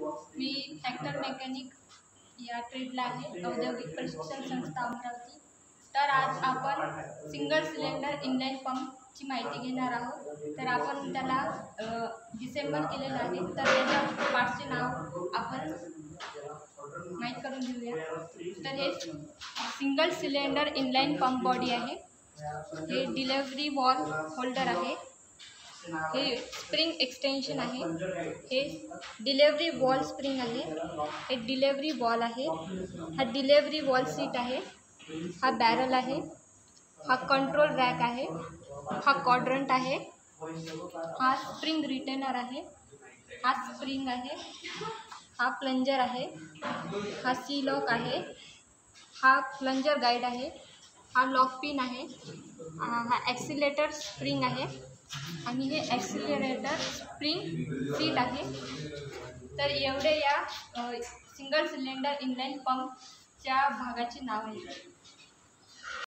मी tractor mechanic या ट्रेडला आहे, औद्योगिक प्रशिक्षण संस्था अमरावती। तर आज आपण सिंगल सिलेंडर इनलाइन पंपची माहिती घेणार आहोत। तर आपण त्याला डिसेंबल केलेलं आहे, तर याच्या पार्ट्सचे नाव आपण माहीत करून घेऊया। तर हे single cylinder inline pump body आहे, हे डिलिव्हरी वॉल होल्डर आहे, हे स्प्रिंग एक्सटेंशन आहे, हे डिलिव्हरी वॉल स्प्रिंग आहे, हे डिलिव्हरी वॉल आहे, हा डिलिव्हरी वॉल सीट आहे, हा बॅरल आहे, हा कंट्रोल रॅक आहे, हा क्वाड्रंट आहे, हा स्प्रिंग रिटेनर आहे, हा स्प्रिंग आहे, हा प्लंजर आहे, हा सी लॉक आहे, हा प्लंजर गाईड आहे, हा लॉक पिन आहे, हा ॲक्सिलेटर स्प्रिंग आहे आणि हे ॲक्सिलरेटर स्प्रिंग सीट आहे। तर एवढे या सिंगल सिलेंडर इनलाइन पंपच्या भागाचे नाव आहे।